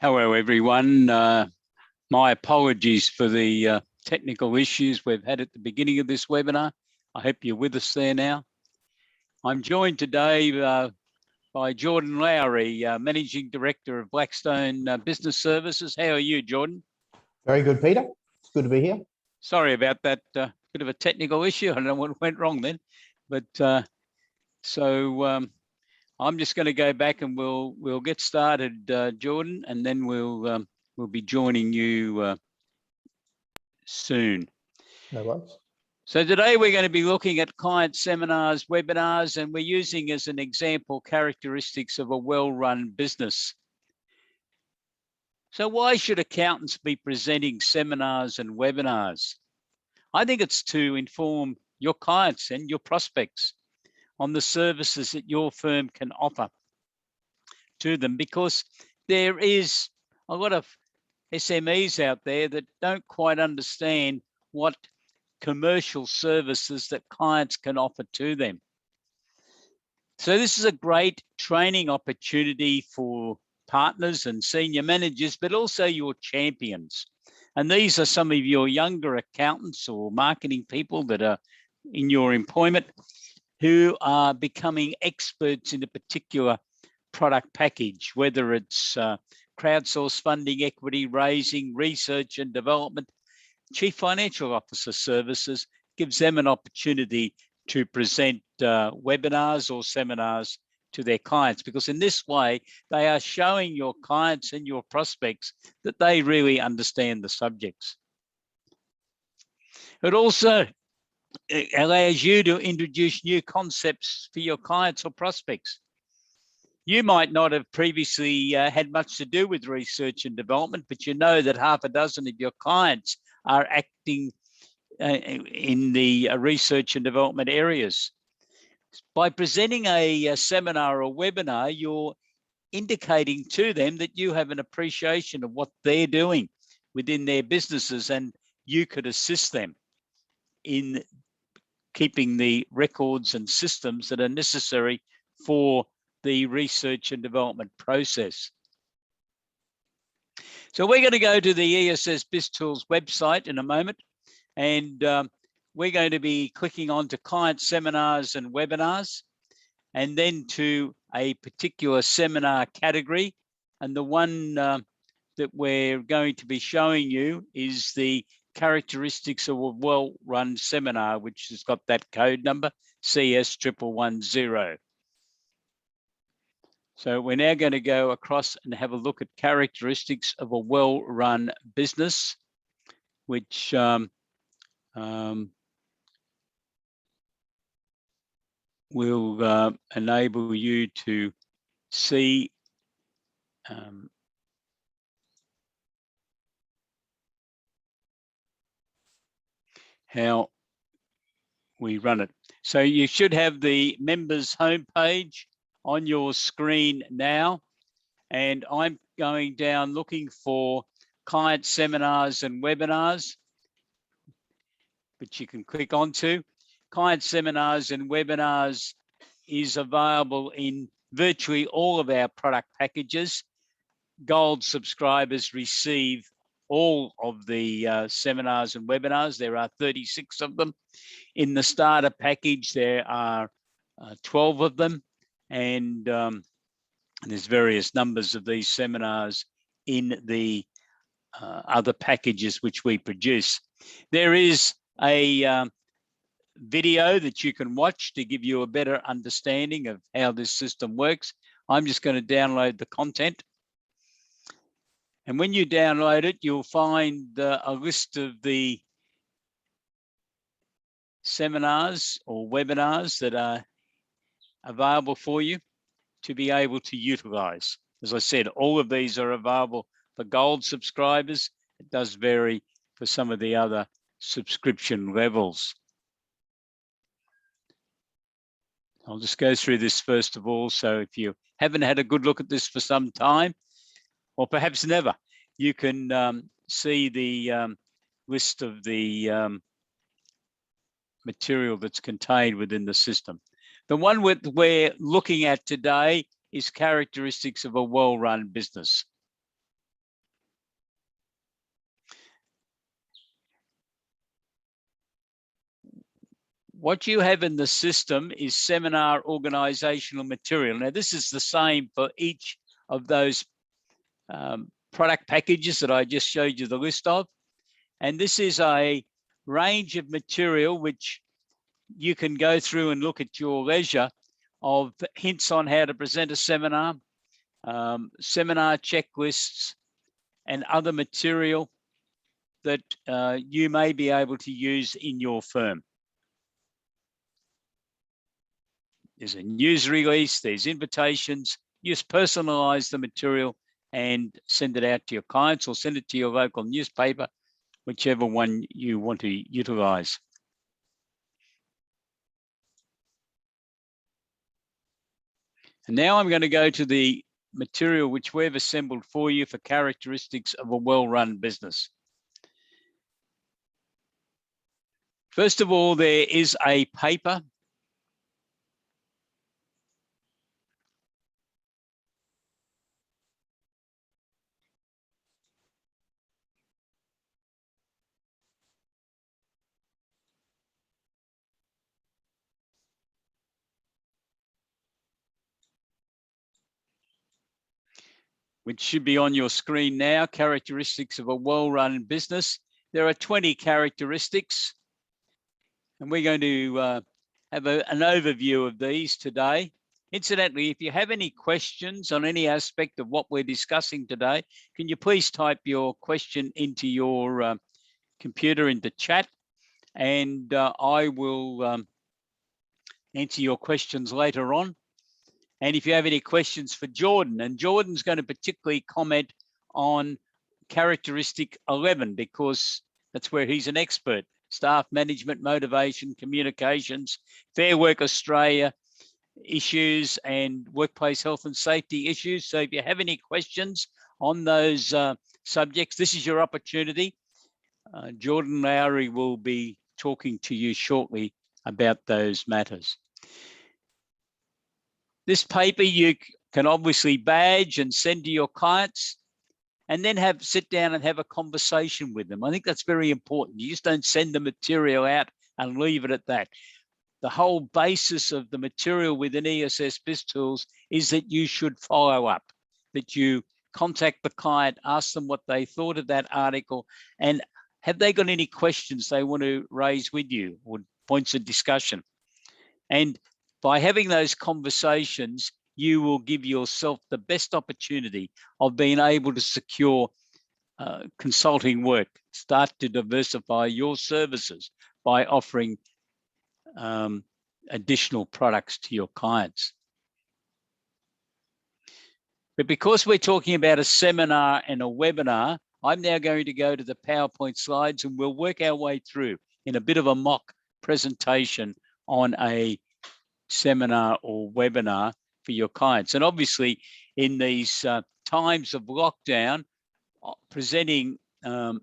Hello, everyone. My apologies for the technical issues we've had at the beginning of this webinar. I hope you're with us there now. I'm joined today by Jordan Lowry, Managing Director of Blackstone Business Services. How are you, Jordan? Very good, Peter. It's good to be here. Sorry about that bit of a technical issue. I don't know what went wrong then, but I'm just going to go back and we'll get started, Jordan, and then we'll be joining you soon. No worries. So today we're going to be looking at client seminars, webinars, and we're using as an example characteristics of a well-run business. So why should accountants be presenting seminars and webinars? I think it's to inform your clients and your prospects on the services that your firm can offer to them, because there is a lot of SMEs out there that don't quite understand what commercial services that clients can offer to them. So this is a great training opportunity for partners and senior managers, but also your champions. And these are some of your younger accountants or marketing people that are in your employment who are becoming experts in a particular product package, whether it's crowdsource funding, equity raising, research and development. Chief Financial Officer Services gives them an opportunity to present webinars or seminars to their clients, because in this way, they are showing your clients and your prospects that they really understand the subjects. It also allows you to introduce new concepts for your clients or prospects. You might not have previously had much to do with research and development, but you know that half a dozen of your clients are acting in the research and development areas. By presenting a seminar or webinar, you're indicating to them that you have an appreciation of what they're doing within their businesses, and you could assist them in keeping the records and systems that are necessary for the research and development process. So we're going to go to the ESS BIZTOOLS website in a moment, and we're going to be clicking on to client seminars and webinars, and then to a particular seminar category. And the one that we're going to be showing you is the characteristics of a well-run seminar, which has got that code number CS1110. So we're now going to go across and have a look at characteristics of a well-run business, which will enable you to see how we run it. So you should have the members homepage on your screen now, and I'm going down looking for client seminars and webinars, which you can click onto. Client seminars and webinars is available in virtually all of our product packages. Gold subscribers receive all of the seminars and webinars. There are 36 of them. In the starter package, there are 12 of them, and there's various numbers of these seminars in the other packages which we produce. There is a video that you can watch to give you a better understanding of how this system works. I'm just going to download the content. And when you download it, you'll find a list of the seminars or webinars that are available for you to be able to utilize. As I said, all of these are available for gold subscribers. It does vary for some of the other subscription levels. I'll just go through this first of all. So if you haven't had a good look at this for some time, or perhaps never, you can see the list of the material that's contained within the system. The one we're looking at today is characteristics of a well-run business. What you have in the system is seminar organizational material. Now, this is the same for each of those product packages that I just showed you the list of. And this is a range of material which you can go through and look at your leisure of hints on how to present a seminar, seminar checklists, and other material that you may be able to use in your firm. There's a news release, there's invitations. You just personalize the material and send it out to your clients or send it to your local newspaper, whichever one you want to utilize. And now I'm going to go to the material which we've assembled for you for characteristics of a well-run business. First of all, there is a paper. Which should be on your screen now, characteristics of a well-run business. There are 20 characteristics, and we're going to have an overview of these today. Incidentally, if you have any questions on any aspect of what we're discussing today, can you please type your question into your computer into chat, and I will answer your questions later on. And if you have any questions for Jordan, and Jordan's going to particularly comment on characteristic 11, because that's where he's an expert: staff management, motivation, communications, Fair Work Australia issues, and workplace health and safety issues. So if you have any questions on those subjects, this is your opportunity. Jordan Lowry will be talking to you shortly about those matters. This paper you can obviously badge and send to your clients, and then sit down and have a conversation with them. I think that's very important. You just don't send the material out and leave it at that. The whole basis of the material within ESS BIZTOOLS is that you should follow up, that you contact the client, ask them what they thought of that article, and have they got any questions they want to raise with you or points of discussion. And by having those conversations, you will give yourself the best opportunity of being able to secure consulting work, start to diversify your services by offering additional products to your clients. But because we're talking about a seminar and a webinar, I'm now going to go to the PowerPoint slides, and we'll work our way through in a bit of a mock presentation on a seminar or webinar for your clients. And obviously, in these times of lockdown, presenting a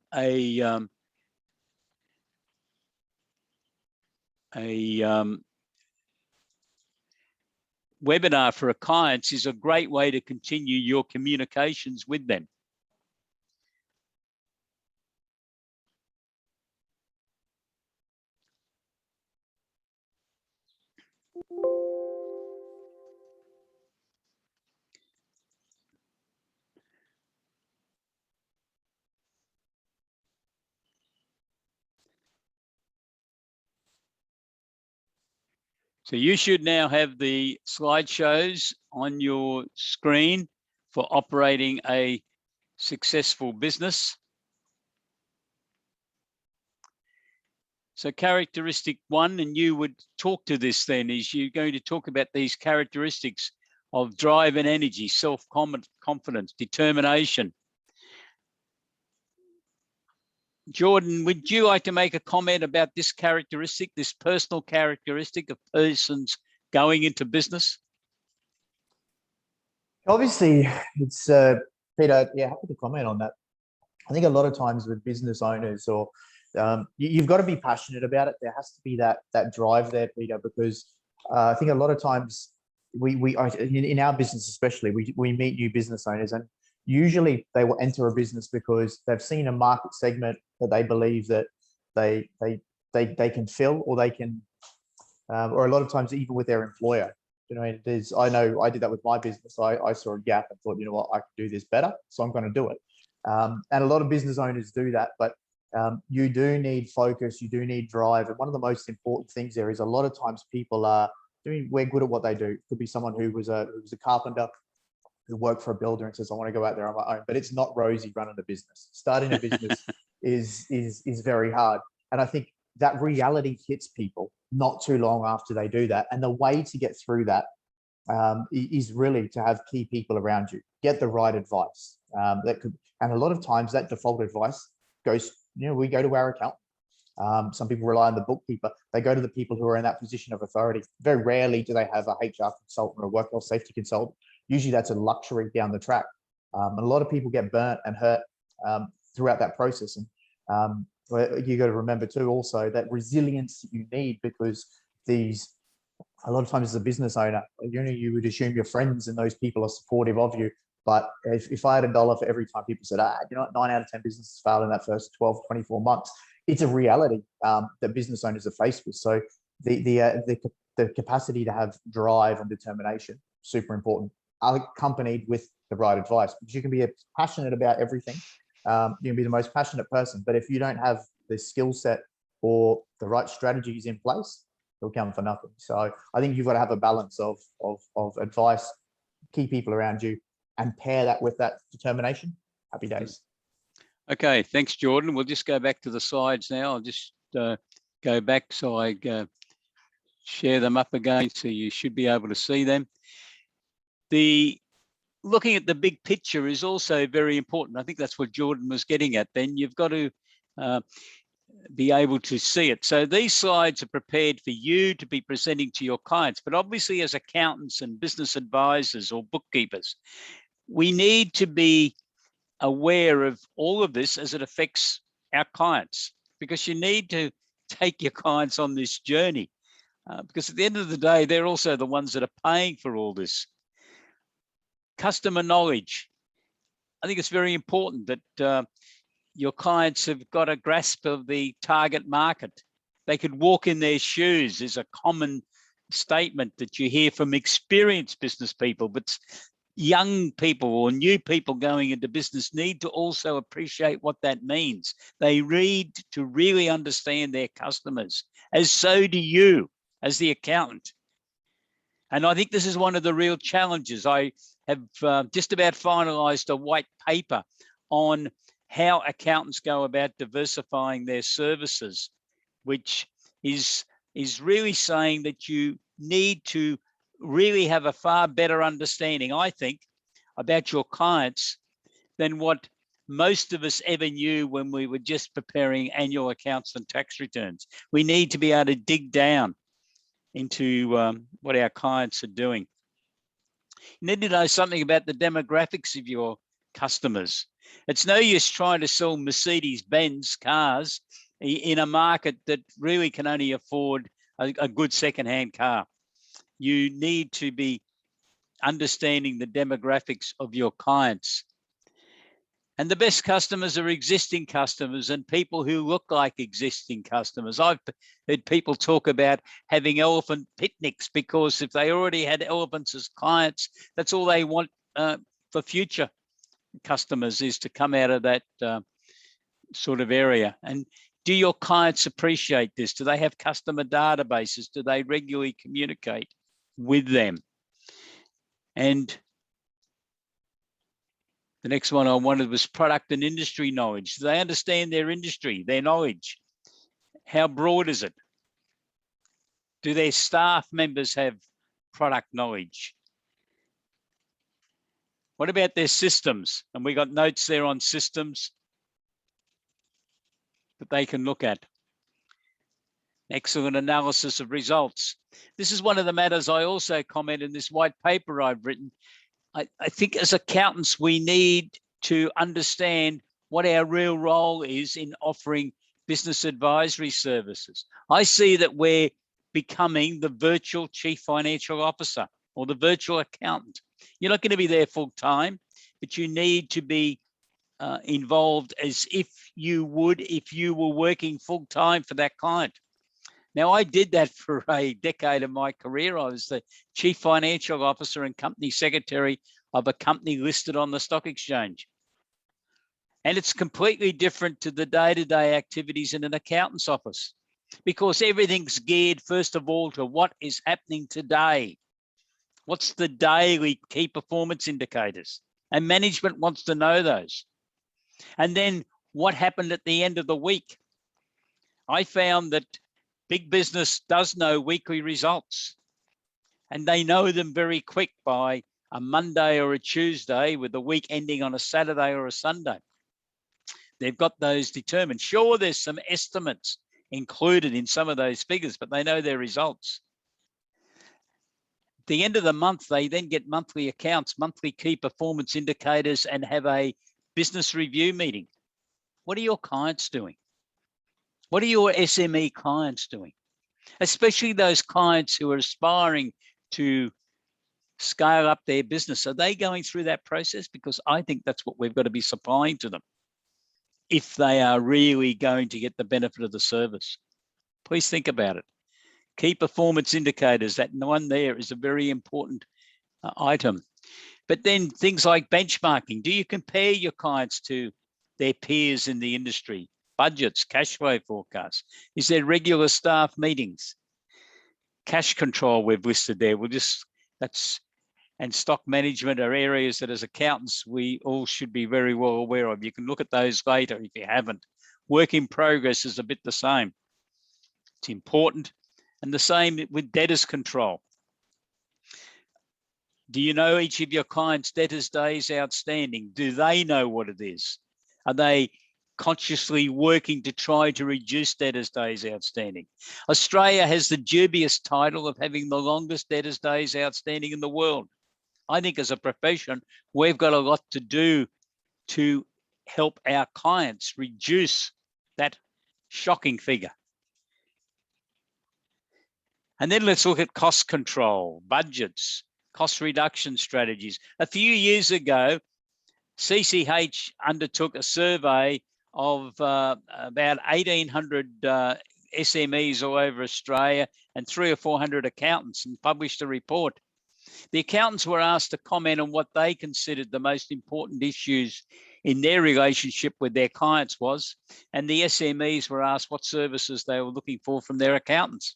webinar for a client is a great way to continue your communications with them. So you should now have the slideshows on your screen for operating a successful business. So characteristic 1, and you would talk to this then, is you're going to talk about these characteristics of drive and energy, self-confidence, determination. Jordan, would you like to make a comment about this characteristic, this personal characteristic of persons going into business? Obviously, it's Peter. Yeah, happy to comment on that. I think a lot of times with business owners, or you've got to be passionate about it. There has to be that drive there, Peter, because I think a lot of times in our business especially, we meet new business owners, and usually they will enter a business because they've seen a market segment that they believe that they can fill, or they can or a lot of times even with their employer. You know, I know I did that with my business. I saw a gap and thought, you know what, I can do this better, so I'm going to do it. And a lot of business owners do that, but you do need focus, you do need drive. And one of the most important things there is a lot of times people we're good at what they do. It could be someone who was a carpenter, who worked for a builder and says, I want to go out there on my own, but it's not rosy running a business. Starting a business is very hard. And I think that reality hits people not too long after they do that. And the way to get through that is really to have key people around you, get the right advice. And a lot of times that default advice goes, we go to our accountant. Some people rely on the bookkeeper. They go to the people who are in that position of authority. Very rarely do they have a HR consultant or a work health safety consultant. Usually that's a luxury down the track. And a lot of people get burnt and hurt throughout that process. And you got to remember too, also that resilience that you need, because a lot of times as a business owner, you would assume your friends and those people are supportive of you. But if I had $1 for every time people said, 9 out of 10 businesses fail in that first 12, 24 months, it's a reality that business owners are faced with. So the capacity to have drive and determination, super important, accompanied with the right advice, because you can be passionate about everything. You can be the most passionate person, but if you don't have the skill set or the right strategies in place, it'll come for nothing. So I think you've got to have a balance of advice, key people around you, and pair that with that determination. Happy days. Okay, thanks, Jordan. We'll just go back to the slides now. I'll just go back so I share them up again, so you should be able to see them. Looking at the big picture is also very important. I think that's what Jordan was getting at. Then you've got to be able to see it. So these slides are prepared for you to be presenting to your clients, but obviously as accountants and business advisors or bookkeepers, we need to be aware of all of this as it affects our clients, because you need to take your clients on this journey, because at the end of the day, they're also the ones that are paying for all this. Customer knowledge. I think it's very important that your clients have got a grasp of the target market. They could walk in their shoes is a common statement that you hear from experienced business people, but young people or new people going into business need to also appreciate what that means. They need to really understand their customers, as so do you as the accountant. And I think this is one of the real challenges. I have just about finalized a white paper on how accountants go about diversifying their services, which is really saying that you need to really have a far better understanding, I think, about your clients than what most of us ever knew when we were just preparing annual accounts and tax returns. We need to be able to dig down into what our clients are doing. You need to know something about the demographics of your customers. It's no use trying to sell Mercedes-Benz cars in a market that really can only afford a good second-hand car. You need to be understanding the demographics of your clients. And the best customers are existing customers and people who look like existing customers. I've heard people talk about having elephant picnics, because if they already had elephants as clients, that's all they want for future customers, is to come out of that sort of area. And do your clients appreciate this? Do they have customer databases? Do they regularly communicate with them? And the next one I wanted was product and industry knowledge. Do they understand their industry, their knowledge? How broad is it? Do their staff members have product knowledge? What about their systems? And we got notes there on systems that they can look at. Excellent analysis of results. This is one of the matters I also comment in this white paper I've written. I think as accountants, we need to understand what our real role is in offering business advisory services. I see that we're becoming the virtual chief financial officer or the virtual accountant. You're not going to be there full time, but you need to be involved as if you would if you were working full time for that client. Now, I did that for a decade of my career. I was the chief financial officer and company secretary of a company listed on the stock exchange. And it's completely different to the day-to-day activities in an accountant's office, because everything's geared, first of all, to what is happening today. What's the daily key performance indicators? And management wants to know those. And then what happened at the end of the week? I found that big business does know weekly results, and they know them very quick by a Monday or a Tuesday, with the week ending on a Saturday or a Sunday. They've got those determined. Sure, there's some estimates included in some of those figures, but they know their results. At the end of the month, they then get monthly accounts, monthly key performance indicators, and have a business review meeting. What are your clients doing? What are your SME clients doing? Especially those clients who are aspiring to scale up their business. Are they going through that process? Because I think that's what we've got to be supplying to them, if they are really going to get the benefit of the service. Please think about it. Key performance indicators, that one there is a very important item. But then things like benchmarking. Do you compare your clients to their peers in the industry? Budgets, cash flow forecasts. Is there regular staff meetings? Cash control we've listed there. And stock management are areas that as accountants, we all should be very well aware of. You can look at those later if you haven't. Work in progress is a bit the same. It's important. And the same with debtors control. Do you know each of your clients' debtors days outstanding? Do they know what it is? Are they consciously working to try to reduce debtors days outstanding? Australia has the dubious title of having the longest debtors days outstanding in the world. I think as a profession, we've got a lot to do to help our clients reduce that shocking figure. And then let's look at cost control, budgets, cost reduction strategies. A few years ago, CCH undertook a survey of about 1,800 SMEs all over Australia and 300 or 400 accountants, and published a report. The accountants were asked to comment on what they considered the most important issues in their relationship with their clients was, and the SMEs were asked what services they were looking for from their accountants.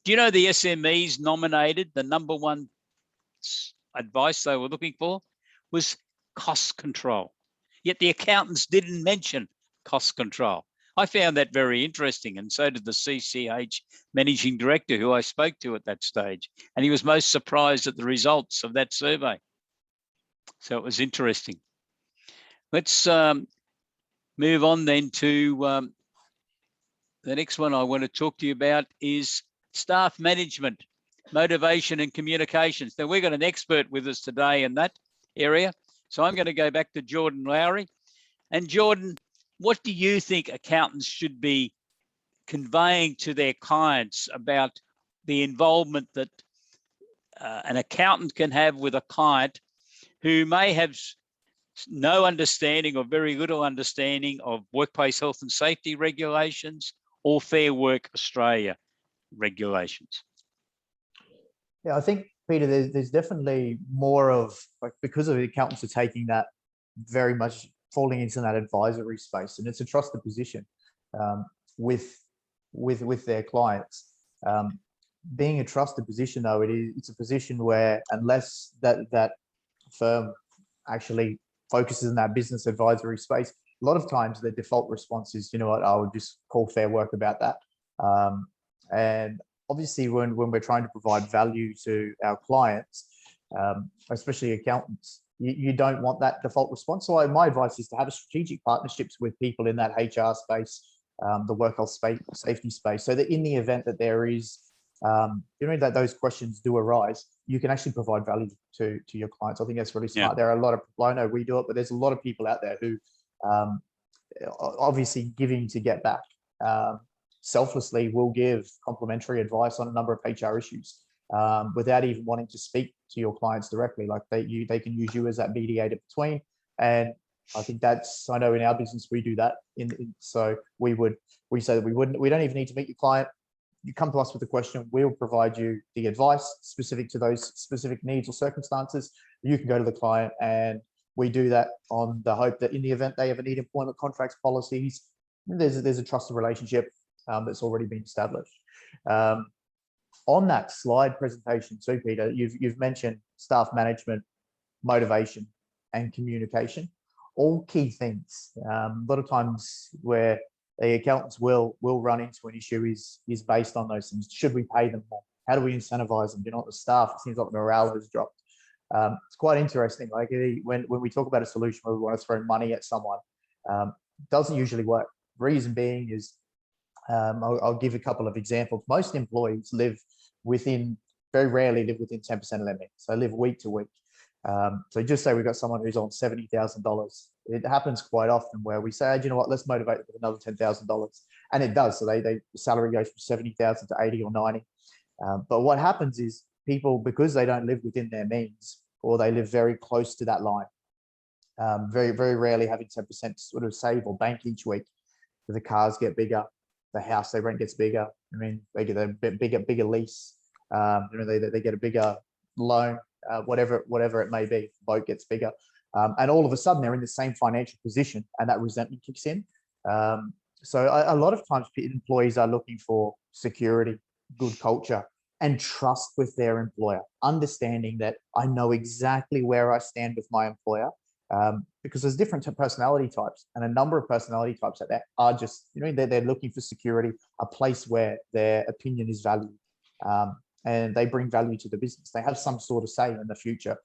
Do you know the SMEs nominated the #1 advice they were looking for was cost control? Yet the accountants didn't mention cost control. I found that very interesting, and so did the CCH managing director who I spoke to at that stage, and he was most surprised at the results of that survey. So it was interesting. Let's move on then to the next one I want to talk to you about is staff management, motivation and communications. Now, we've got an expert with us today in that area, so I'm going to go back to Jordan Lowry. And Jordan, what do you think accountants should be conveying to their clients about the involvement that an accountant can have with a client who may have no understanding or very little understanding of workplace health and safety regulations or Fair Work Australia regulations? Yeah, I think, Peter, there's definitely more of, like, because of the accountants are taking that very much falling into that advisory space, and it's a trusted position with their clients. Being a trusted position, though, it's a position where unless that firm actually focuses in that business advisory space, a lot of times the default response is, you know what, I would just call Fair Work about that. And obviously, when we're trying to provide value to our clients, especially accountants, you don't want that default response. So my advice is to have strategic partnerships with people in that HR space, the work health safety space, so that in the event that there is, that those questions do arise, you can actually provide value to your clients. I think that's really smart. Yeah. There are a lot of people, I know we do it, but there's a lot of people out there who obviously giving to get back, selflessly will give complimentary advice on a number of HR issues without even wanting to speak to your clients directly. Like they can use you as that mediator between. And I think that's, I know in our business we do that. So we say that we don't even need to meet your client. you come to us with a question, we'll provide you the advice specific to those specific needs or circumstances. You can go to the client, and we do that on the hope that in the event they ever need employment contracts, policies, there's a trusted relationship that's already been established. On that slide presentation too, Peter, you've mentioned staff management, motivation, and communication, all key things. A lot of times where the accountants will run into an issue is based on those things. Should we pay them more? How do we incentivize them? The staff, it seems like morale has dropped. It's quite interesting. Like when we talk about a solution where we want to throw money at someone, it doesn't usually work. Reason being is, I'll give a couple of examples. Most employees very rarely live within 10% of their means. They live week to week. So just say we've got someone who's on $70,000. It happens quite often where we say, hey, do you know what, let's motivate them with another $10,000. And it does. So the salary goes from 70,000 to 80 or 90. But what happens is people, because they don't live within their means, or they live very close to that line, very, very rarely having 10% sort of save or bank each week. The cars get bigger, the house they rent gets bigger. I mean, they get a bigger lease. They get a bigger loan, whatever it may be. Boat gets bigger, and all of a sudden they're in the same financial position, and that resentment kicks in. So a lot of times employees are looking for security, good culture, and trust with their employer, understanding that I know exactly where I stand with my employer, because there's different personality types, and a number of personality types that are just, they're looking for security, a place where their opinion is valued, and they bring value to the business. They have some sort of say in the future.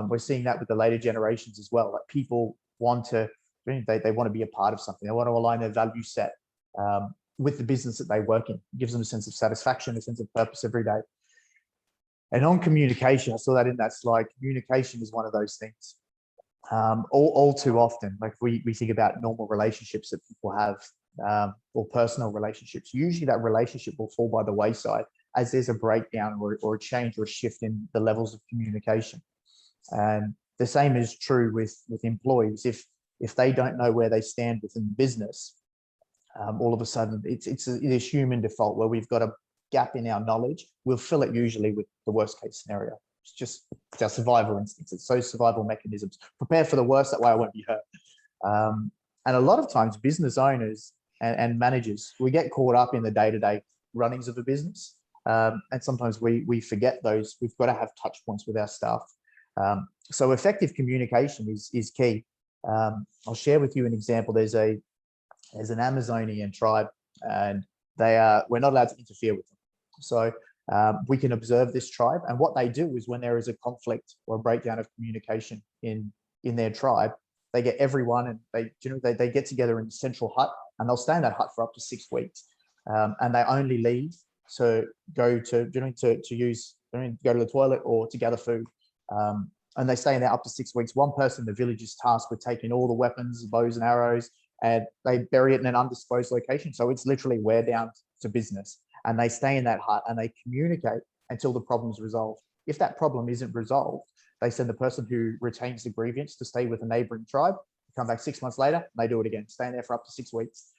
We're seeing that with the later generations as well. Like people want to, they want to be a part of something. They want to align their value set with the business that they work in. It gives them a sense of satisfaction, a sense of purpose every day. And on communication, I saw that in that slide. Communication is one of those things. All too often, like we think about normal relationships that people have, or personal relationships. Usually that relationship will fall by the wayside as there's a breakdown or a change or a shift in the levels of communication. And the same is true with employees. If they don't know where they stand within the business, all of a sudden it's a human default where we've got a gap in our knowledge. We'll fill it usually with the worst case scenario. It's our survival instincts. It's those survival mechanisms. Prepare for the worst, that way I won't be hurt. And a lot of times business owners and managers, we get caught up in the day-to-day runnings of a business. And sometimes we forget those. We've got to have touch points with our staff. So effective communication is key. I'll share with you an example. There's an Amazonian tribe, and we're not allowed to interfere with them. So we can observe this tribe, and what they do is when there is a conflict or a breakdown of communication in their tribe, they get everyone, and they get together in the central hut, and they'll stay in that hut for up to 6 weeks, and they only leave to go to the toilet or to gather food, and they stay in there up to 6 weeks. One person in the village is tasked with taking all the weapons, bows and arrows, and they bury it in an undisclosed location. So it's literally wear down to business, and they stay in that hut and they communicate until the problem is resolved. If that problem isn't resolved, they send the person who retains the grievance to stay with a neighboring tribe, come back 6 months later, and they do it again, staying there for up to 6 weeks,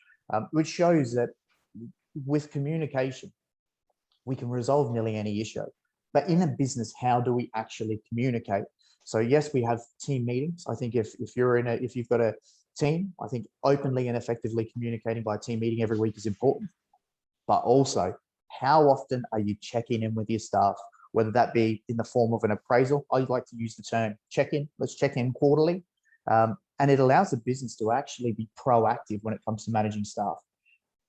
which shows that with communication, we can resolve nearly any issue. But in a business, how do we actually communicate? So yes, we have team meetings. I think if you've got a team, I think openly and effectively communicating by team meeting every week is important. But also, how often are you checking in with your staff, whether that be in the form of an appraisal? I like to use the term check-in. Let's check in quarterly. And it allows the business to actually be proactive when it comes to managing staff.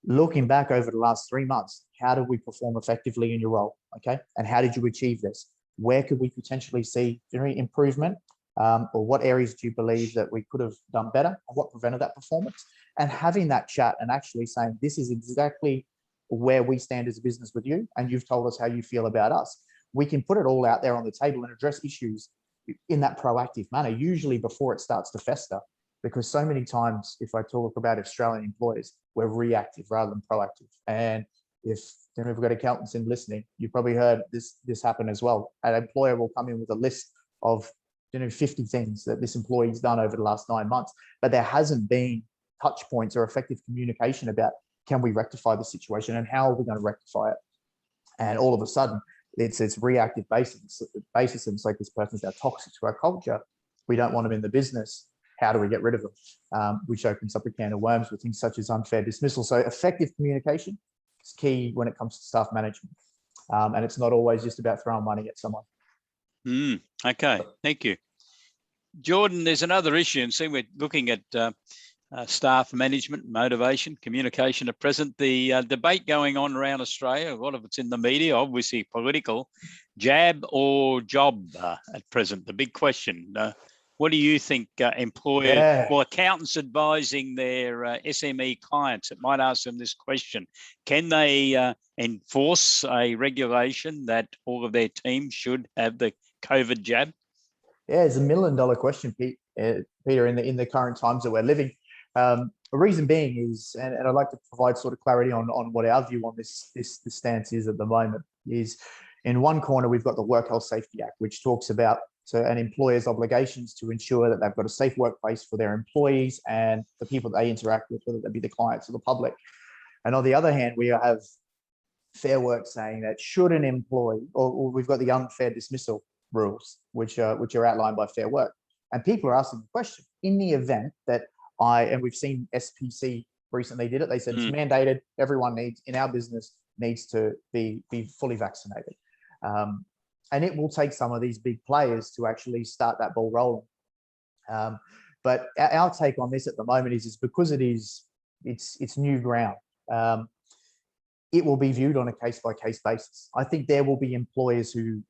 Looking back over the last 3 months, how did we perform effectively in your role? Okay. And how did you achieve this? Where could we potentially see improvement? Or what areas do you believe that we could have done better? And what prevented that performance? And having that chat and actually saying, this is exactly where we stand as a business with you, and you've told us how you feel about us. We can put it all out there on the table and address issues in that proactive manner, usually before it starts to fester. Because so many times, if I talk about Australian employers, we're reactive rather than proactive. And if we've got accountants in listening, you probably heard this happen as well. An employer will come in with a list of 50 things that this employee's done over the last 9 months, but there hasn't been touch points or effective communication about, can we rectify the situation and how are we going to rectify it? and all of a sudden it's reactive basis, and it's like, this person's now toxic to our culture. We don't want them in the business. How do we get rid of them? Which opens up a can of worms with things such as unfair dismissal. So effective communication is key when it comes to staff management. And it's not always just about throwing money at someone. Okay, thank you. Jordan, there's another issue, and see, we're looking at staff management, motivation, communication at present. The debate going on around Australia, a lot of it's in the media, obviously political, jab or job at present, the big question. What do you think employers, well, accountants advising their SME clients, it might ask them this question: can they enforce a regulation that all of their teams should have the COVID jab? Yeah, it's $1 million question, Peter, in the current times that we're living. The reason being is, and I'd like to provide sort of clarity on what our view on this stance is at the moment, is in one corner, we've got the Work Health Safety Act, which talks about an employer's obligations to ensure that they've got a safe workplace for their employees and the people they interact with, whether they be the clients or the public. And on the other hand, we have Fair Work saying that should an employee, or we've got the unfair dismissal rules, which are outlined by Fair Work. And people are asking the question, in the event that and we've seen SPC recently did it, they said it's mandated, everyone in our business needs to be fully vaccinated. And it will take some of these big players to actually start that ball rolling. But our take on this at the moment is because it's new ground. It will be viewed on a case-by-case basis. I think there will be employers who,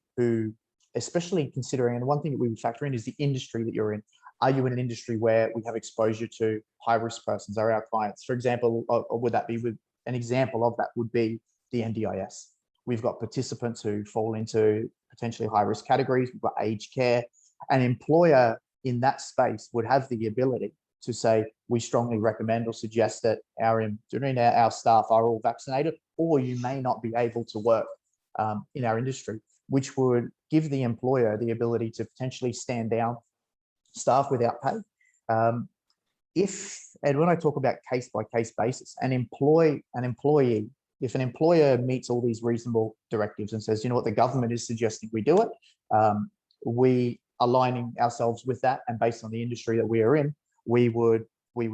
especially considering, and one thing that we would factor in is the industry that you're in. Are you in an industry where we have exposure to high-risk persons? Are our clients, for example, or would that be with an example of that would be the NDIS? We've got participants who fall into potentially high-risk categories. We've got aged care. An employer in that space would have the ability to say, we strongly recommend or suggest that our staff are all vaccinated, or you may not be able to work in our industry, which would give the employer the ability to potentially stand down staff without pay. And when I talk about case-by-case basis, an employee, if an employer meets all these reasonable directives and says, you know what, the government is suggesting we do it, we aligning ourselves with that, and based on the industry that we are in, we would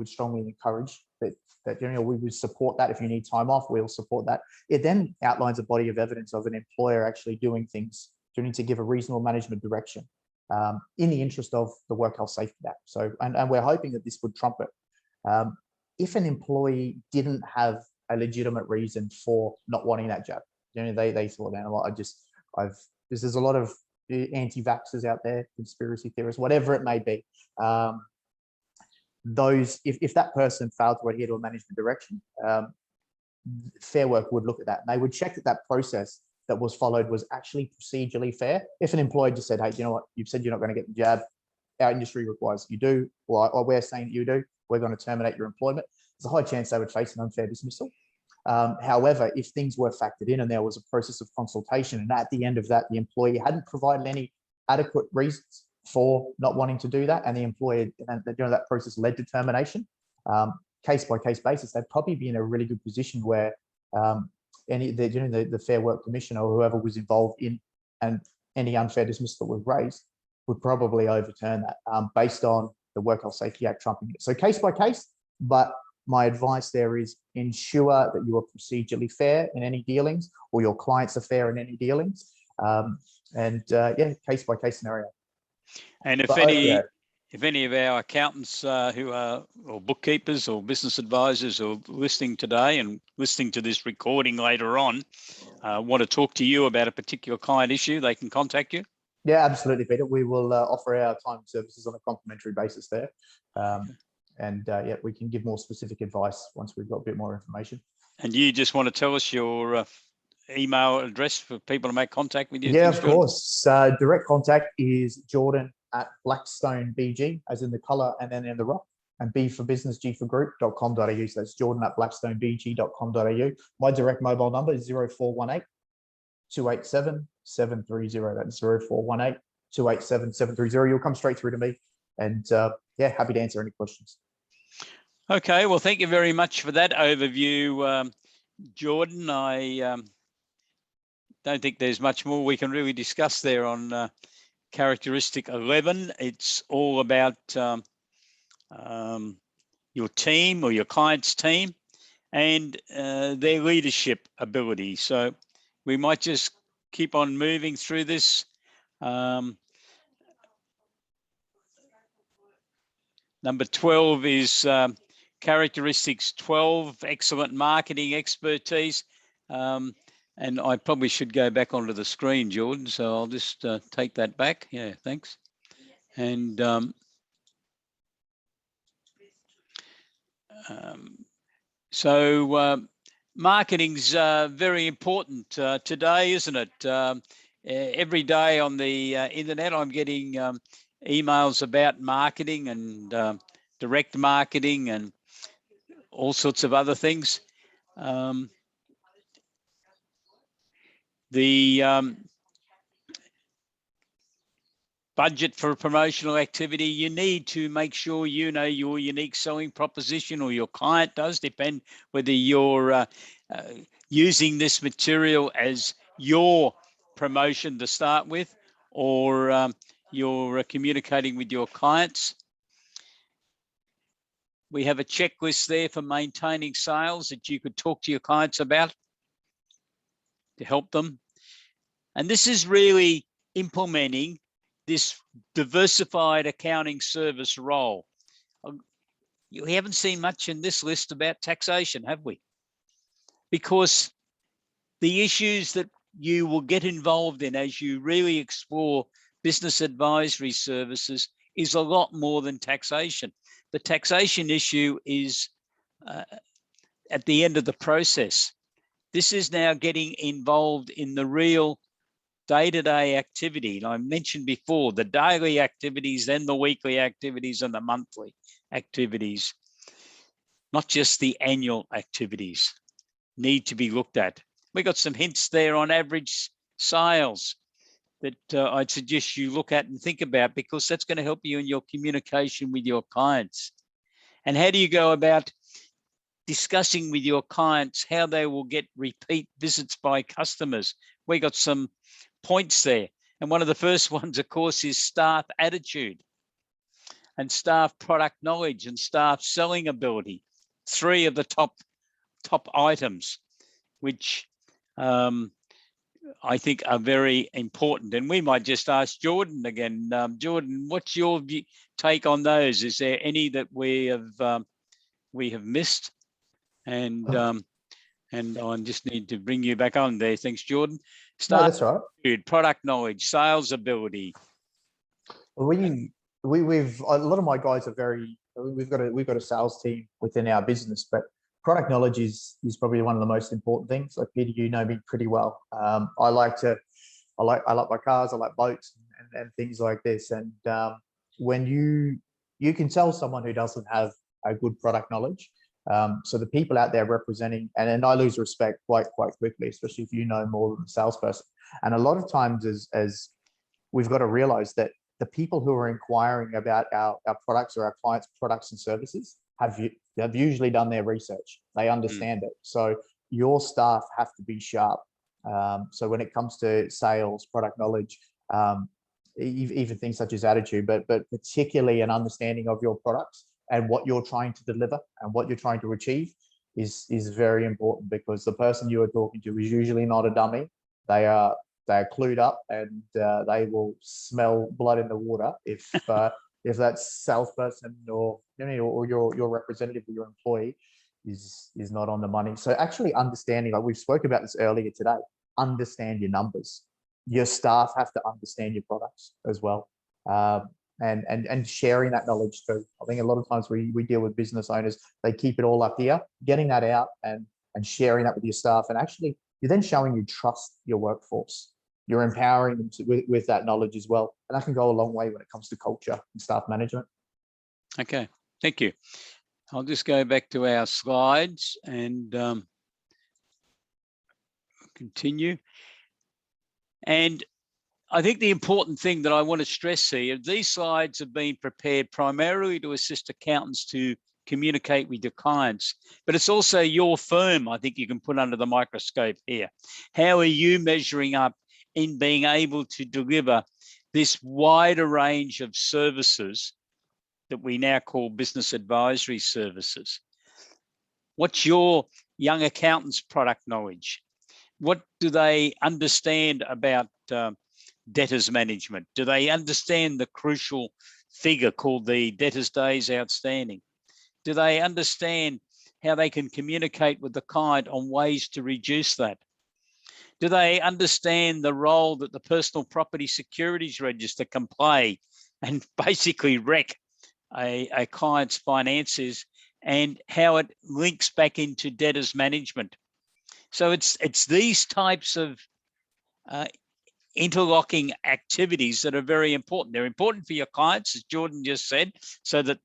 strongly encourage that we would support that. If you need time off, we'll support that. It then outlines a body of evidence of an employer actually doing things, to give a reasonable management direction in the interest of the Work Health Safety Act. So, and we're hoping that this would trump it. If an employee didn't have a legitimate reason for not wanting that jab, they thought, there's a lot of anti-vaxxers out there, conspiracy theorists, whatever it may be. If that person failed to adhere to a management direction, Fair Work would look at that, and they would check that process that was followed was actually procedurally fair. If an employer just said, hey, you know what, you've said you're not going to get the jab, our industry requires you do, or we're saying you do, we're going to terminate your employment, there's a high chance they would face an unfair dismissal. However, if things were factored in and there was a process of consultation, and at the end of that, the employee hadn't provided any adequate reasons for not wanting to do that, and the employer, that process led to termination, case-by-case basis, they'd probably be in a really good position where the Fair Work Commission or whoever was involved in and any unfair dismissal that was raised would probably overturn that based on the Work Health Safety Act trumping it. So case by case, but my advice there is ensure that you are procedurally fair in any dealings, or your clients are fair in any dealings. Case by case scenario. And if any of our accountants who are, or bookkeepers or business advisors who are listening today and listening to this recording later on, want to talk to you about a particular client issue, they can contact you? Yeah, absolutely, Peter. We will offer our time and services on a complimentary basis there. We can give more specific advice once we've got a bit more information. And you just want to tell us your email address for people to make contact with you? Yeah, of course. Direct contact is jordan@blackstonebg, as in the colour and then in the rock, and B for business, G for group.com.au. So that's jordan@blackstonebg.com.au. My direct mobile number is 0418 287 730. That's 0418 287 730. You'll come straight through to me, and happy to answer any questions. Okay, well, thank you very much for that overview, Jordan. don't think there's much more we can really discuss there on characteristic 11. It's all about your team or your client's team and their leadership ability. So we might just keep on moving through this. Number 12 is characteristics 12, excellent marketing expertise. And I probably should go back onto the screen, Jordan. So I'll just take that back. Yeah, thanks. And so marketing's very important today, isn't it? Every day on the internet, I'm getting emails about marketing and direct marketing and all sorts of other things. The budget for a promotional activity, you need to make sure you know your unique selling proposition, or your client does, depend whether you're using this material as your promotion to start with, or you're communicating with your clients. We have a checklist there for maintaining sales that you could talk to your clients about to help them. And this is really implementing this diversified accounting service role. We haven't seen much in this list about taxation, have we? Because the issues that you will get involved in as you really explore business advisory services is a lot more than taxation. The taxation issue is at the end of the process. This is now getting involved in the real day-to-day activity. And I mentioned before, the daily activities, then the weekly activities and the monthly activities, not just the annual activities, need to be looked at. We got some hints there on average sales that I'd suggest you look at and think about, because that's going to help you in your communication with your clients. And how do you go about discussing with your clients how they will get repeat visits by customers? We got some points there. And one of the first ones, of course, is staff attitude and staff product knowledge and staff selling ability. 3 of the top items, which I think are very important. And we might just ask Jordan again. Jordan, what's your take on those? Is there any that we have missed? And I just need to bring you back on there. Thanks, Jordan. No, that's right. Product knowledge, sales ability. We've a lot of my guys are very. We've got a sales team within our business, but product knowledge is probably one of the most important things. Like Peter, you know me pretty well. I like my cars. I like boats and things like this. And when you can tell someone who doesn't have a good product knowledge. So the people out there representing, and I lose respect quite quickly, especially if you know more than the salesperson. And a lot of times as we've got to realize that the people who are inquiring about our products or our clients' products and services have usually done their research. They understand it. So your staff have to be sharp. So when it comes to sales, product knowledge, even things such as attitude, but particularly an understanding of your products and what you're trying to deliver and what you're trying to achieve is very important, because the person you are talking to is usually not a dummy. They are clued up, and they will smell blood in the water if that salesperson or your representative or your employee is not on the money. So actually understanding, like we've spoke about this earlier today, understand your numbers. Your staff have to understand your products as well. And sharing that knowledge too. I think a lot of times we deal with business owners, they keep it all up here. Getting that out and sharing that with your staff, and actually you're then showing you trust your workforce. You're empowering them with that knowledge as well, and that can go a long way when it comes to culture and staff management. Okay, thank you. I'll just go back to our slides and continue. And I think the important thing that I want to stress here, these slides have been prepared primarily to assist accountants to communicate with your clients, but it's also your firm, I think you can put under the microscope here. How are you measuring up in being able to deliver this wider range of services that we now call business advisory services? What's your young accountant's product knowledge? What do they understand about debtors management? Do they understand the crucial figure called the debtors days outstanding? Do they understand how they can communicate with the client on ways to reduce that? Do they understand the role that the personal property securities register can play and basically wreck a client's finances, and how it links back into debtors management? So it's these types of interlocking activities that are very important. They're important for your clients, as Jordan just said, so that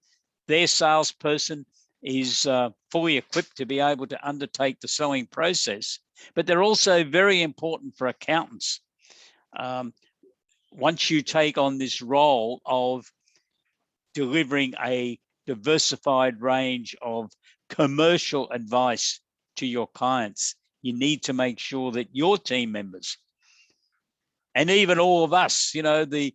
their salesperson is fully equipped to be able to undertake the selling process. But they're also very important for accountants. Once you take on this role of delivering a diversified range of commercial advice to your clients, you need to make sure that your team members, and even all of us, you know, the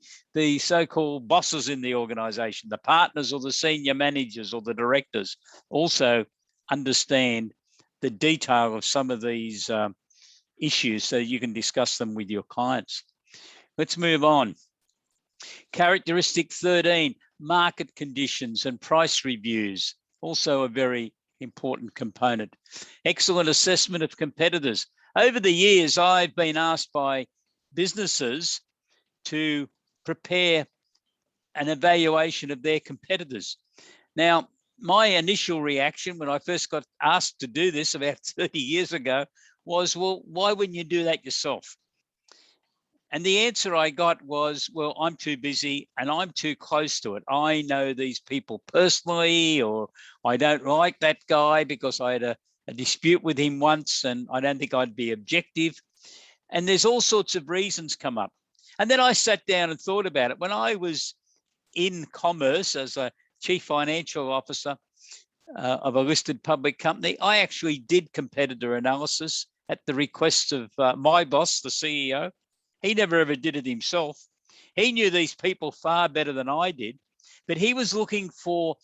so-called bosses in the organization, the partners or the senior managers or the directors, also understand the detail of some of these issues so you can discuss them with your clients. Let's move on. Characteristic 13, market conditions and price reviews, also a very important component. Excellent assessment of competitors. Over the years, I've been asked by businesses to prepare an evaluation of their competitors. Now, my initial reaction when I first got asked to do this about 30 years ago was, well, why wouldn't you do that yourself? And the answer I got was, well, I'm too busy and I'm too close to it. I know these people personally, or I don't like that guy because I had a dispute with him once and I don't think I'd be objective. And there's all sorts of reasons come up. And then I sat down and thought about it. When I was in commerce as a chief financial officer of a listed public company, I actually did competitor analysis at the request of my boss, the CEO. He never ever did it himself. He knew these people far better than I did, but he was looking for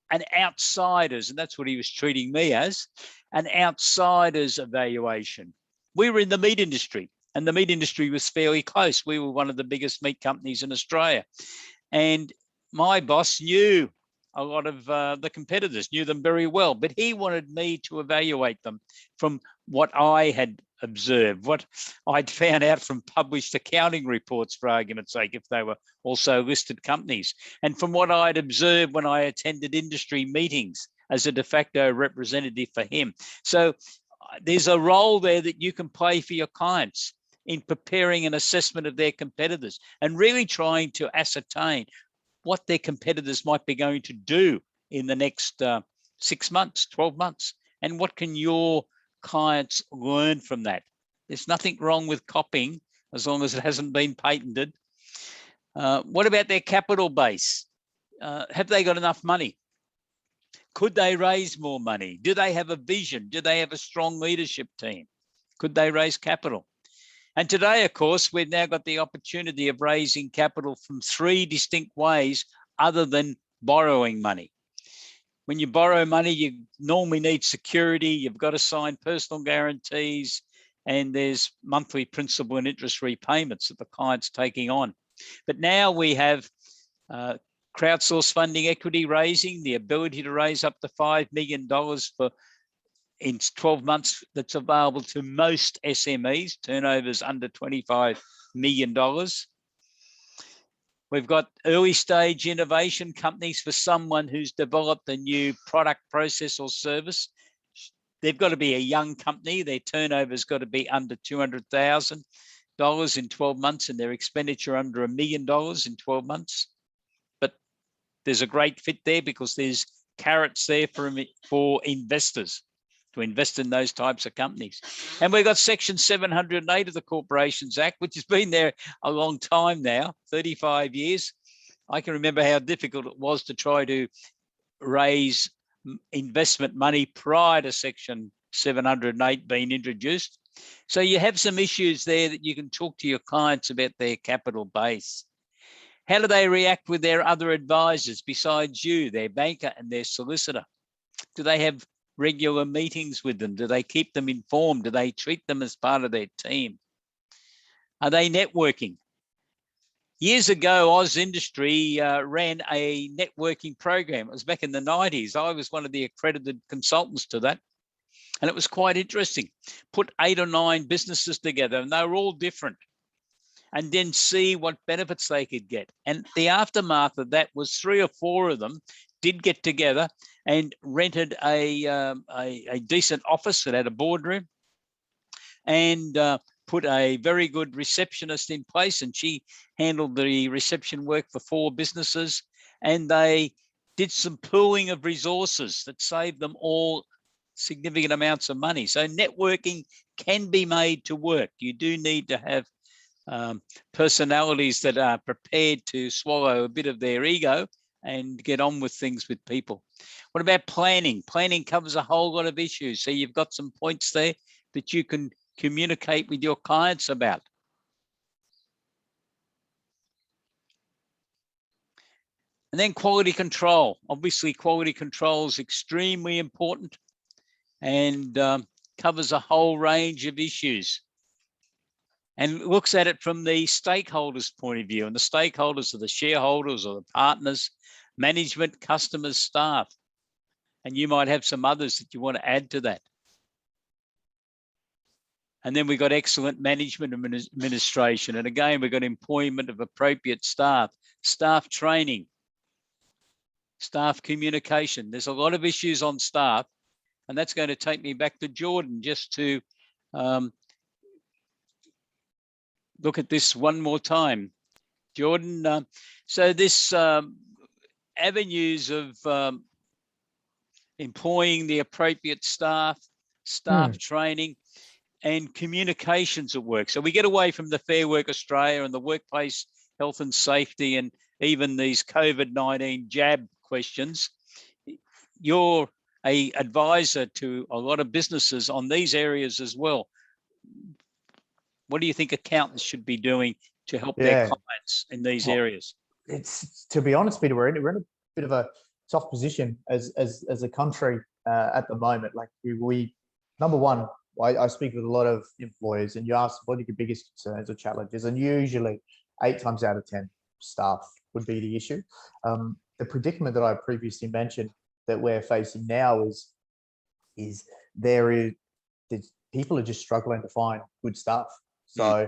an outsider's, and that's what he was treating me as, an outsider's evaluation. We were in the meat industry, and the meat industry was fairly close. We were one of the biggest meat companies in Australia. And my boss knew a lot of the competitors, knew them very well, but he wanted me to evaluate them from what I had observed, what I'd found out from published accounting reports, for argument's sake, if they were also listed companies, and from what I'd observed when I attended industry meetings as a de facto representative for him. So there's a role there that you can play for your clients in preparing an assessment of their competitors and really trying to ascertain what their competitors might be going to do in the next 6 months, 12 months, and what can your clients learn from that. There's nothing wrong with copying as long as it hasn't been patented. What about their capital base? Have they got enough money? Could they raise more money? Do they have a vision? Do they have a strong leadership team? Could they raise capital? And today, of course, we've now got the opportunity of raising capital from 3 distinct ways other than borrowing money. When you borrow money, you normally need security. You've got to sign personal guarantees, and there's monthly principal and interest repayments that the client's taking on. But now we have crowdsourced funding equity raising, the ability to raise up to $5 million for in 12 months that's available to most SMEs, turnovers under $25 million. We've got early stage innovation companies for someone who's developed a new product, process or service. They've got to be a young company. Their turnover's got to be under $200,000 in 12 months and their expenditure under $1 million in 12 months. But there's a great fit there because there's carrots there for investors to invest in those types of companies. And we've got Section 708 of the Corporations Act, which has been there a long time now, 35 years. I can remember how difficult it was to try to raise investment money prior to Section 708 being introduced. So you have some issues there that you can talk to your clients about their capital base. How do they react with their other advisors besides you, their banker and their solicitor? Do they have regular meetings with them? Do they keep them informed? Do they treat them as part of their team? Are they networking? Years ago, Oz Industry ran a networking program. It was back in the 90s. I was one of the accredited consultants to that. And it was quite interesting. Put 8 or 9 businesses together, and they were all different, and then see what benefits they could get. And the aftermath of that was 3 or 4 of them did get together and rented a decent office that had a boardroom, and put a very good receptionist in place, and she handled the reception work for 4 businesses. And they did some pooling of resources that saved them all significant amounts of money. So networking can be made to work. You do need to have personalities that are prepared to swallow a bit of their ego and get on with things with people. What about planning? Planning covers a whole lot of issues. So you've got some points there that you can communicate with your clients about. And then quality control. Obviously, quality control is extremely important and covers a whole range of issues, and looks at it from the stakeholders' point of view. And the stakeholders are the shareholders or the partners, management, customers, staff. And you might have some others that you want to add to that. And then we've got excellent management administration. And again, we've got employment of appropriate staff, staff training, staff communication. There's a lot of issues on staff. And that's going to take me back to Jordan just to look at this one more time. Jordan, so this avenues of employing the appropriate staff, training, and communications at work. So we get away from the Fair Work Australia and the workplace health and safety and even these COVID-19 jab questions. You're an advisor to a lot of businesses on these areas as well. What do you think accountants should be doing to help their clients in these areas? It's, to be honest, Peter, we're in a bit of a tough position as a country at the moment. Like we number one, I speak with a lot of employers, and you ask what are your biggest concerns or challenges, and usually 8 times out of 10, staff would be the issue. The predicament that I previously mentioned that we're facing now is people are just struggling to find good staff. So,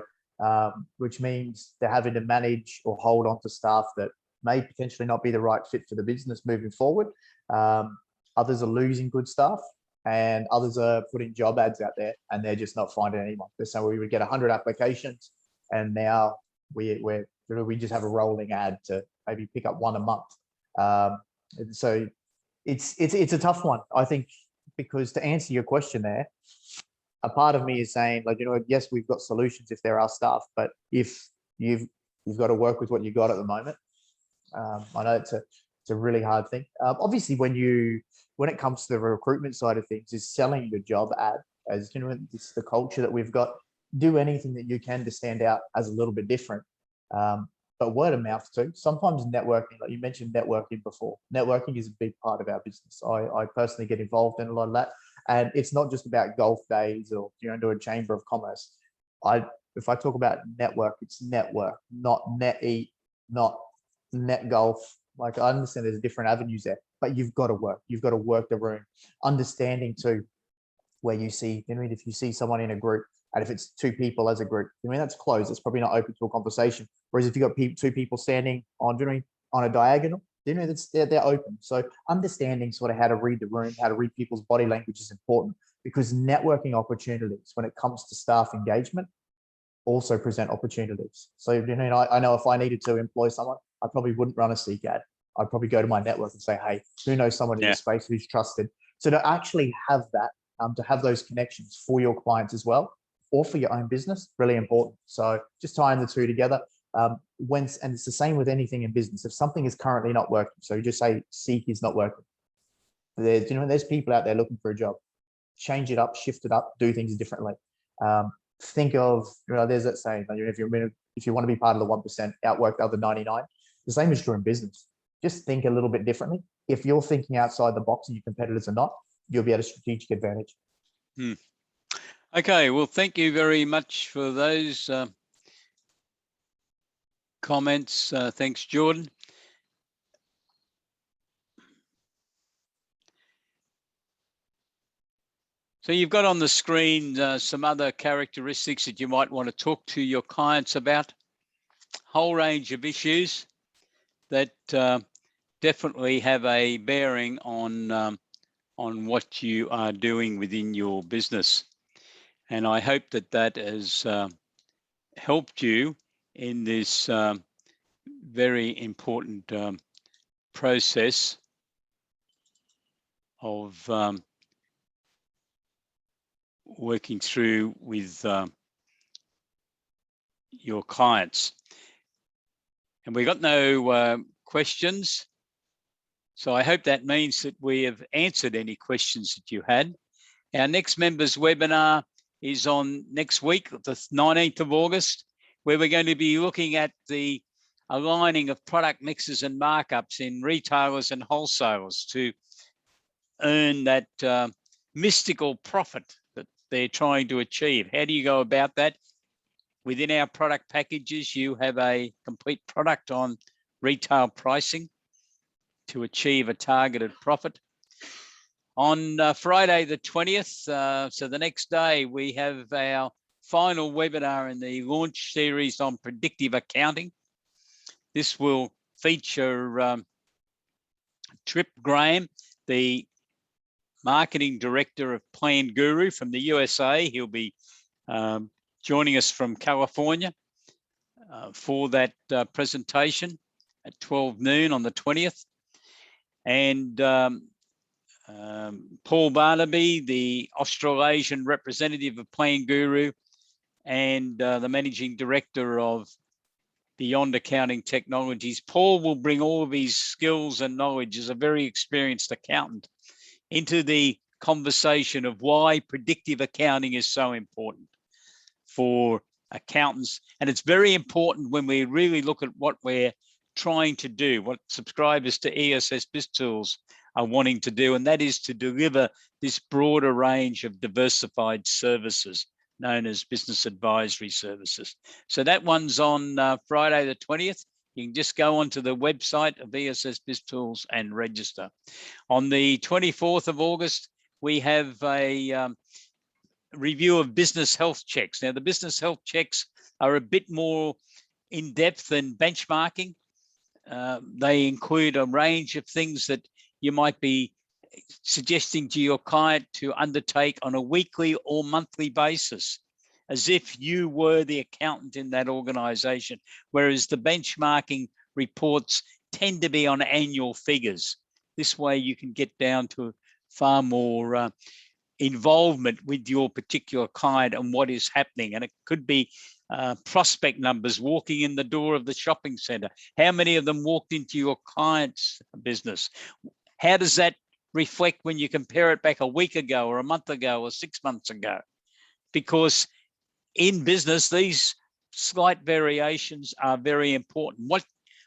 which means they're having to manage or hold on to staff that may potentially not be the right fit for the business moving forward. Others are losing good staff, and others are putting job ads out there and they're just not finding anyone. So we would get 100 applications, and now we just have a rolling ad to maybe pick up 1 a month. And so it's a tough one, I think, because to answer your question there, a part of me is saying, like, yes, we've got solutions if there are staff, but if you've got to work with what you got at the moment. I know it's a really hard thing. Obviously, when it comes to the recruitment side of things, is selling your job ad as it's the culture that we've got. Do anything that you can to stand out as a little bit different. But word of mouth too. Sometimes networking, like you mentioned networking before. Networking is a big part of our business. I personally get involved in a lot of that. And it's not just about golf days or do a chamber of commerce. If I talk about network, it's network, not net eat, not net golf. Like, I understand there's different avenues there, but you've got to work. You've got to work the room. Understanding too, where you see, if you see someone in a group, and if it's 2 people as a group, that's closed. It's probably not open to a conversation. Whereas if you've got 2 people standing on a diagonal, they're open. So understanding sort of how to read the room, how to read people's body language is important, because networking opportunities when it comes to staff engagement also present opportunities. So, I know if I needed to employ someone, I probably wouldn't run a Seek ad. I'd probably go to my network and say, hey, who knows someone in the space who's trusted? So to actually have that, to have those connections for your clients as well, or for your own business, really important. So just tying the 2 together. And it's the same with anything in business. If something is currently not working, so you just say Seek is not working, There's people out there looking for a job. Change it up, shift it up, do things differently. Think of, there's that saying, if you want to be part of the 1%, outwork the other 99. The same is true in business. Just think a little bit differently. If you're thinking outside the box and your competitors are not, you'll be at a strategic advantage. Okay, well, thank you very much for those comments. Thanks, Jordan. So you've got on the screen some other characteristics that you might want to talk to your clients about. Whole range of issues that definitely have a bearing on what you are doing within your business. And I hope that that has helped you in this very important process of working through with your clients. And we got no questions. So I hope that means that we have answered any questions that you had. Our next members webinar is on next week, the 19th of August, where we're going to be looking at the aligning of product mixes and markups in retailers and wholesalers to earn that mystical profit that they're trying to achieve. How do you go about that? Within our product packages, you have a complete product on retail pricing to achieve a targeted profit. On Friday the 20th, so the next day, we have our final webinar in the launch series on predictive accounting. This will feature Trip Graham, the marketing director of Plan Guru from the USA. He'll be joining us from California for that presentation at 12 noon on the 20th. And Paul Barnaby, the Australasian representative of Plan Guru and the managing director of Beyond Accounting Technologies. Paul will bring all of his skills and knowledge as a very experienced accountant into the conversation of why predictive accounting is so important for accountants. And it's very important when we really look at what we're trying to do, what subscribers to ESS BIZTOOLS are wanting to do, and that is to deliver this broader range of diversified services known as business advisory services. So that one's on Friday the 20th. You can just go onto the website of ESS BIZTOOLS and register. On the 24th of August, we have a review of business health checks. Now, the business health checks are a bit more in-depth than benchmarking. They include a range of things that you might be suggesting to your client to undertake on a weekly or monthly basis, as if you were the accountant in that organization, whereas the benchmarking reports tend to be on annual figures. This way you can get down to far more involvement with your particular client and what is happening. And it could be prospect numbers walking in the door of the shopping center. How many of them walked into your client's business? How does that reflect when you compare it back a week ago or a month ago or 6 months ago? Because in business, these slight variations are very important.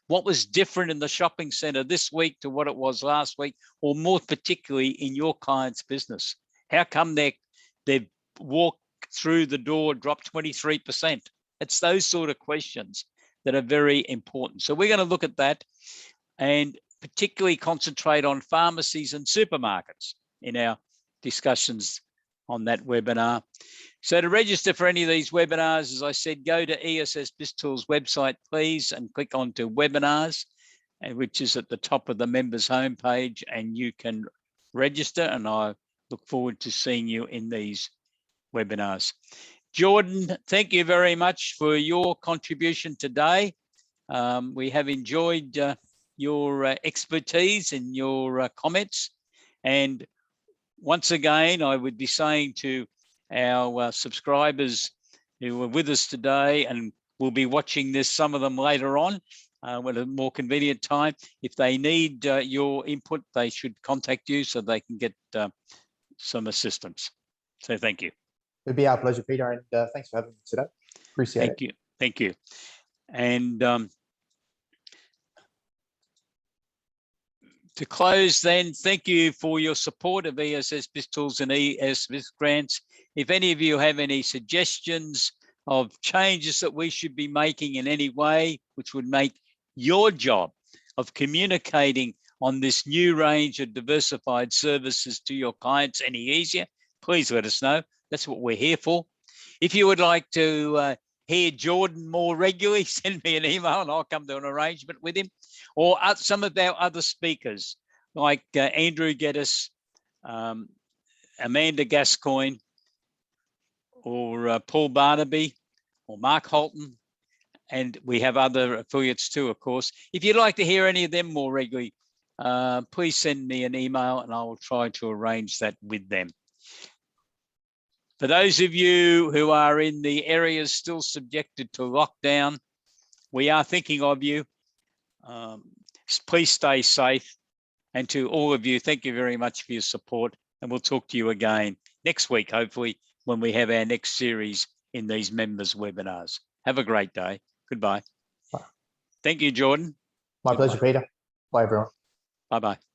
What was different in the shopping center this week to what it was last week, or more particularly in your client's business? How come they've walked through the door, dropped 23%? It's those sort of questions that are very important. So we're going to look at that and particularly concentrate on pharmacies and supermarkets in our discussions on that webinar. So to register for any of these webinars, as I said, go to ESS BIZTOOLS website, please, and click onto webinars, which is at the top of the members homepage, and you can register, and I look forward to seeing you in these webinars. Jordan, thank you very much for your contribution today. We have enjoyed your expertise and your comments. And once again, I would be saying to our subscribers who were with us today and will be watching this, some of them later on, at a more convenient time. If they need your input, they should contact you so they can get some assistance. So thank you. It'd be our pleasure, Peter, and thanks for having me today. Appreciate it. Thank you. And to close then, thank you for your support of ESS BIZTOOLS and ESS grants. If any of you have any suggestions of changes that we should be making in any way, which would make your job of communicating on this new range of diversified services to your clients any easier, please let us know. That's what we're here for. If you would like to hear Jordan more regularly, send me an email and I'll come to an arrangement with him. Or some of our other speakers like Andrew Geddes, Amanda Gascoigne, or Paul Barnaby, or Mark Holton, and we have other affiliates too, of course. If you'd like to hear any of them more regularly, please send me an email and I will try to arrange that with them. For those of you who are in the areas still subjected to lockdown, we are thinking of you. Please stay safe. And to all of you, thank you very much for your support. And we'll talk to you again next week, hopefully, when we have our next series in these members webinars. Have a great day. Goodbye. Bye. Thank you, Jordan. My pleasure, Peter. Bye, everyone. Bye-bye.